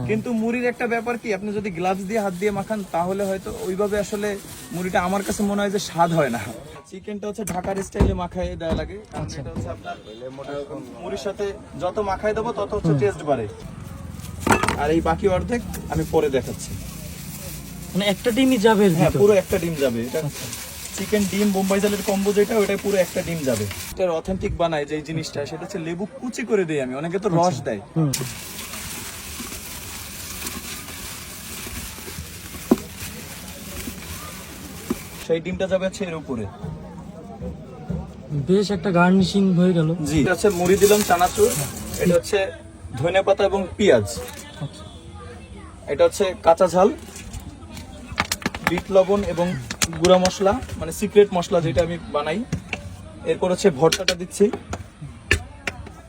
কিন্তু মুড়ির একটা ব্যাপার কি, আপনি যদি গ্লাভস দিয়ে হাত দিয়ে মাখান তাহলে হয়তো ওইভাবে আসলে মুড়িটা আমার কাছে মনে হয় যে স্বাদ হয় না। চিকেনটা হচ্ছে ঢাকার স্টাইলে মাখায় দেওয়া লাগে, কারণ এটা হচ্ছে আপনার মুড়ির সাথে যত মাখায় দেবো তত হচ্ছে টেস্ট বাড়ে। আর এই বাকি অর্ধেক আমি পরে দেখাচ্ছি। মানে একটা ডিমই যাবে? হ্যাঁ, পুরো একটা ডিম যাবে। এটা চিকেন ডিম বোম্বাই জালের কম্বো যেটা, ওটা পুরো একটা ডিম যাবে। এটার অথেন্টিক বানায় যে জিনিসটা, সেটা হচ্ছে লেবু কুচি করে দেই আমি, অনেকে তো রস দেয়। সেই ডিমটা যাবে হচ্ছে এর উপরে। বেশ একটা গার্নিশিং হয়ে গেল। জি, এটা হচ্ছে মুড়ি দিলাম চানাচুর, এটা হচ্ছে ধনেপাতা এবং পেঁয়াজ, এটা হচ্ছে কাঁচা ঝাল, বিট লবণ এবং গুঁড়া মশলা, মানে সিক্রেট মশলা যেটা আমি বানাই। এরপর হচ্ছে ভর্তাটা দিচ্ছি।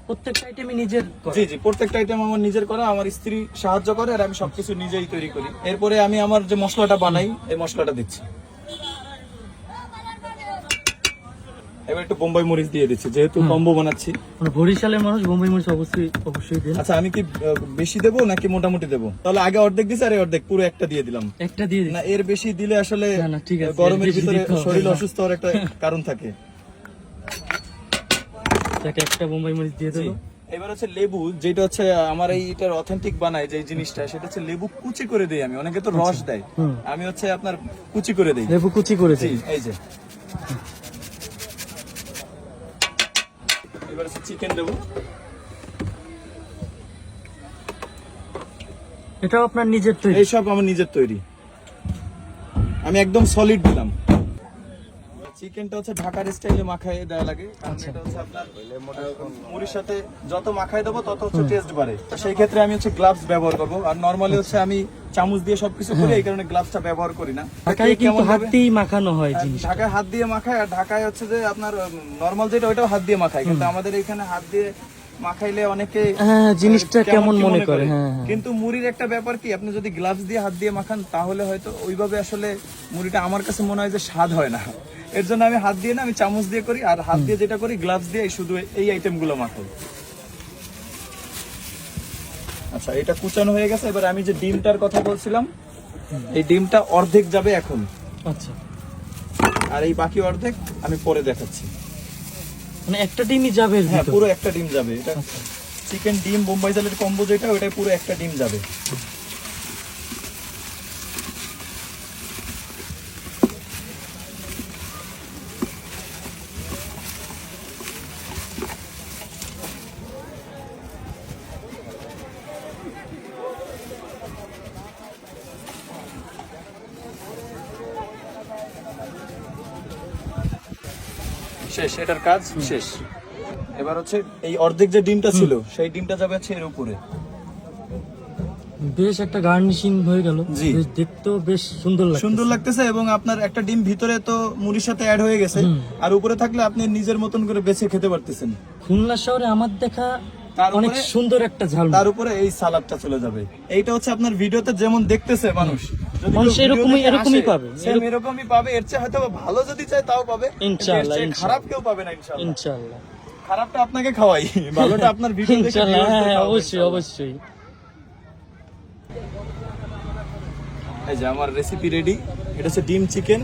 প্রত্যেকটা আইটেমই নিজের? জি জি, প্রত্যেকটা আইটেম আমার নিজের করা, আমার স্ত্রী সাহায্য করে আর আমি সবকিছু নিজেই তৈরি করি। এরপরে আমি আমার যে মশলাটা বানাই, এই মশলাটা দিচ্ছি। এবার একটু বোম্বাই মরিচ দিয়ে দিচ্ছি, যেহেতু কম্বো বানাচ্ছি। মানে বরিশালের মানুষ বোম্বাই মরিচ অবশ্যই দেন। আচ্ছা, আমি কি বেশি দেবো নাকি মোটামুটি দেবো? তাহলে আগে অর্ধেক দিছি আর অর্ধেক পুরো একটা দিয়ে দিলাম। একটা দিয়ে দিন না, এর বেশি দিলে আসলে না, ঠিক আছে, গরমের এর বেশি ভিতরে দিতে হবে শরীর না। অসুস্থ হওয়ার একটা কারণ থাকে। তাকে একটা বোম্বাই মরিচ দিয়ে দিল। এবার হচ্ছে লেবু, যেটা হচ্ছে আমার এইটার অথেন্টিক বানায় যে জিনিসটা, সেটা হচ্ছে লেবু কুচি করে দেই আমি, অনেকে তো রস দেয়, আমি হচ্ছে আপনার কুচি করে দেই। লেবু কুচি করেছি। এই যে এবার হচ্ছে চিকেন দেবো। এটাও আপনার নিজের তৈরি? এইসব আমার নিজের তৈরি, আমি একদম সলিড দিলাম। চিকেনটা হচ্ছে ঢাকার স্টাইলে মাখায় দেওয়া লাগে, কারণ এটা হচ্ছে আপনার মুড়ির সাথে যত মাখায় দেবো তত হচ্ছে টেস্ট বাড়ে। সেই ক্ষেত্রে আমি হচ্ছে গ্লাভস ব্যবহার করবো, আর নরমালি হচ্ছে আমি চামচ দিয়ে সবকিছু করি, এই কারণে গ্লাভসটা ব্যবহার করি না। ঢাকায় কিন্তু হাত দিয়েই মাখানো হয় জিনিস। ঢাকায় হাত দিয়ে মাখায়, আর ঢাকায় হচ্ছে যে আপনার নরমাল যেটা ওইটাও হাত দিয়ে মাখায়, কিন্তু আমাদের এখানে হাত দিয়ে মাখাইলে অনেকে জিনিসটা কেমন মনে করে। কিন্তু মুড়ির একটা ব্যাপার কি, আপনি যদি গ্লাভস দিয়ে হাত দিয়ে মাখান তাহলে হয়তো ওইভাবে আসলে মুড়িটা আমার কাছে মনে হয় যে স্বাদ হয় না। এর জন্য আমি হাত দিয়ে না, আমি চামচ দিয়ে করি, আর হাত দিয়ে যেটা করি গ্লাভস দিয়ে শুধু এই আইটেম গুলো মাখাই। আচ্ছা, এটা কুচানো হয়ে গেছে। এবার আমি যে ডিমটার কথা বলছিলাম, এই ডিমটা অর্ধেক যাবে এখন। আচ্ছা, আর এই বাকি অর্ধেক আমি পরে দেখাচ্ছি। মানে একটা ডিমই যাবে? হ্যাঁ, পুরো একটা ডিম যাবে। এটা চিকেন ডিম বোম্বাই জালের কম্বো যেটা, ওটা পুরো একটা ডিম যাবে। শেষ, এটার কাজ শেষ। এবার হচ্ছে এই অর্ধেক যে ডিমটা ছিল, সেই ডিমটা যাবে হচ্ছে এর উপরে। বেশ একটা গার্নিশিং হয়ে গেল। জি, দেখতেও বেশ সুন্দর লাগতেছে এবং আপনার একটা ডিম ভিতরে তো মুড়ির সাথে অ্যাড হয়ে গেছে, আর উপরে থাকলে আপনি নিজের মতন করে বেছে খেতে পারতেছেন। খুলনা শহরে আমার দেখা অনেক সুন্দর একটা ঝাল, তার উপরে এই সালাদটা চলে যাবে। এইটা হচ্ছে আপনার ভিডিওতে যেমন দেখতেছে মানুষ, এরকমই পাবে, এরকমই পাবে। এর চেয়ে হয়তো ভালো যদি চায় তাও পাবে, ইনশাআল্লাহ। খারাপ কেউ পাবে না ইনশাআল্লাহ। খারাপটা আপনাকে খাওয়াই, ভালোটা আপনার ভিডিও দেখে ইনশাআল্লাহ। হ্যাঁ, অবশ্যই। এই যে আমার রেসিপি রেডি। এটা হচ্ছে ডিম চিকেন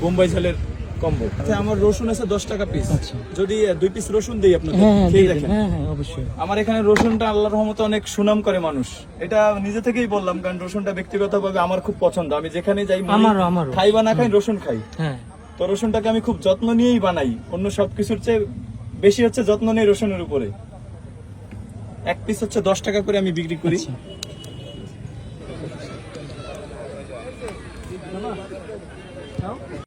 বোম্বাই ঝালের কম্বো। আচ্ছা, আমার রসুন আছে 10 টাকা পিস। যদি 2 পিস রসুন দেই আপনাদের, খেয়ে দেখেন। হ্যাঁ, অবশ্যই। আমার এখানে রসুনটা আল্লাহর রহমতে অনেক সুনাম করে মানুষ, এটা নিজে থেকেই বললাম, কারণ রসুনটা ব্যক্তিগতভাবে আমার খুব পছন্দ। আমি যেখানে যাই, আমারও খাই বা না খাই, রসুন খাই। হ্যাঁ, তো রসুনটাকে আমি খুব যত্ন নিয়েই বানাই, অন্য সবকিছুর চেয়ে বেশি হচ্ছে যত্ন নেই রসুনের উপরে। 1 পিস হচ্ছে 10 টাকা করে আমি বিক্রি করি।